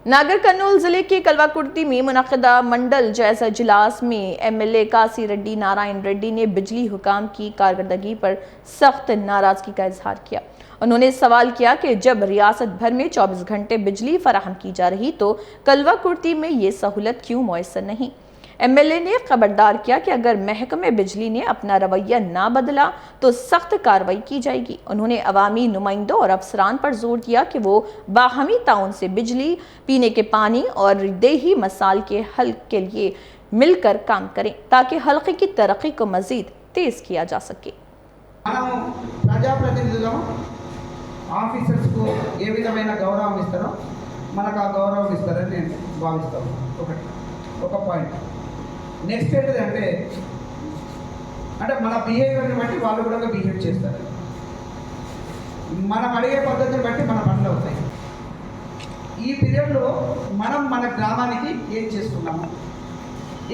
नागर कर्नूल जिले के कलवाकुर्ती में मुनक़दा मंडल जायजा इजलास में एमएलए कासी रेड्डी नारायण रेड्डी ने बिजली हुकाम की कारकर्दगी पर सख्त नाराजगी का इजहार किया। उन्होंने सवाल किया कि जब रियासत भर में 24 घंटे बिजली फराहम की जा रही तो कलवाकुर्ती में ये सहूलत क्यों मुयस्सर नहीं। एमएलए ने खबरदार किया कि अगर महकमे बिजली ने अपना रवैया ना बदला तो सख्त कार्रवाई की जाएगी। उन्होंने अवामी नुमाइंदों और अफसरान पर जोर दिया कि वो बाहमी ताउन से बिजली, पीने के पानी और देही मसाल के हल के लिए मिलकर काम करें ताकि हल्के की तरक्की को मजीद तेज किया जा सके। ఆఫీసర్స్ కు ఏ విధమైన గౌరవం ఇస్తారో మనకు ఆ గౌరవం ఇస్తారని నేను భావిస్తాను. ఒక పాయింట్. నెక్స్ట్ ఏంటంటే మన బిహేవియర్ని బట్టి వాళ్ళు కూడా బిహేవ్ చేస్తారు. మనం అడిగే పద్ధతిని బట్టి మన పనులు అవుతాయి. ఈ పీరియడ్లో మనం మన గ్రామానికి ఏం చేస్తున్నాము,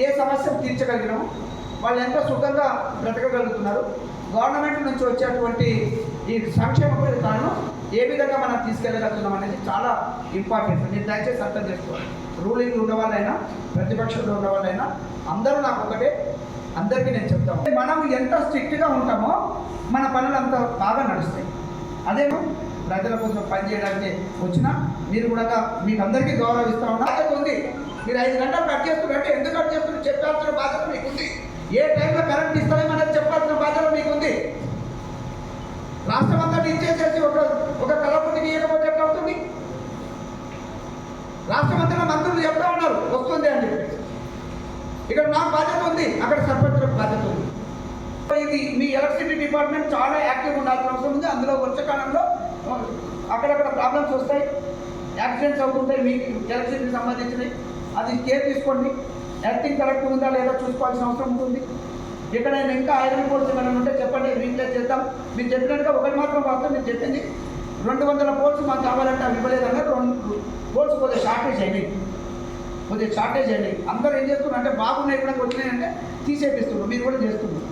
ఏ సమస్యను తీర్చగలిగినాము, వాళ్ళు ఎంత సుఖంగా బ్రతకగలుగుతున్నారు, గవర్నమెంట్ నుంచి వచ్చేటువంటి ఈ సంక్షేమ పథకాలను ఏ విధంగా మనం తీసుకెళ్ళగలుగుతున్నాం అనేది చాలా ఇంపార్టెంట్. మీరు దయచేసి అర్థం చేసుకోవాలి. రూలింగ్ ఉన్న వాళ్ళైనా ప్రతిపక్షంలో ఉన్న వాళ్ళైనా అందరూ నాకు ఒకటే, అందరికీ నేను చెప్తాను, మనం ఎంత స్ట్రిక్ట్గా ఉంటామో మన పనులు అంత బాగా నడుస్తాయి. అదేమో ప్రజల కోసం పనిచేయడానికి వచ్చినా మీరు కూడా మీకు అందరికీ గౌరవిస్తూ ఉన్నా బాధ్యత ఉంది. మీరు 5 గంటలు కట్ చేస్తున్నారంటే ఎందుకు కట్ చేస్తున్నారు చెప్పాల్సిన బాధ్యత మీకుంది. ఏ టైంలో కరెంట్ ఇస్తారేమనేది చెప్పాల్సిన బాధ్యత మీకుంది. రాష్ట్రం అంతా ఇచ్చేసేసి ఒక కలపతికి ఇవ్వకపోతే ఎట్లా అవుతుంది? రాష్ట్రం అంతా మంత్రులు చెప్తా ఉన్నారు వస్తుంది అని చెప్పి. ఇక్కడ నాకు బాధ్యత ఉంది, అక్కడ సర్పంచులకు బాధ్యత ఉంది. ఇది మీ ఎలక్ట్రిసిటీ డిపార్ట్మెంట్ చాలా యాక్టివ్గా ఉండాల్సిన అవసరం ఉంది. అందులో వర్షాకాలంలో అక్కడక్కడ ప్రాబ్లమ్స్ వస్తాయి, యాక్సిడెంట్స్ అవుతుంటాయి. మీకు ఎలక్ట్రిసిటీకి సంబంధించినవి అది కేర్ తీసుకోండి. యాక్టింగ్ కరెక్ట్ ఉందా లేదా చూసుకోవాల్సిన అవసరం ఉంటుంది. ఎక్కడైనా ఇంకా ఐరన్ పోల్స్ ఏమైనా ఉంటే చెప్పండి, రీప్లేస్ చేద్దాం. మీరు చెప్పినట్టుగా ఒకటి మాత్రం వాస్తవం, మీరు చెప్పింది 200 పోల్స్ మాకు కావాలంటే అవి ఇవ్వలేదన్నా 2 పోల్స్ కొద్దిగా షార్టేజ్ అయినాయి. అందరూ ఏం చేస్తున్నారు అంటే బాగున్నాయి కూడా వచ్చినాయంటే తీసేపిస్తున్నారు. మీరు కూడా చేస్తున్నారు.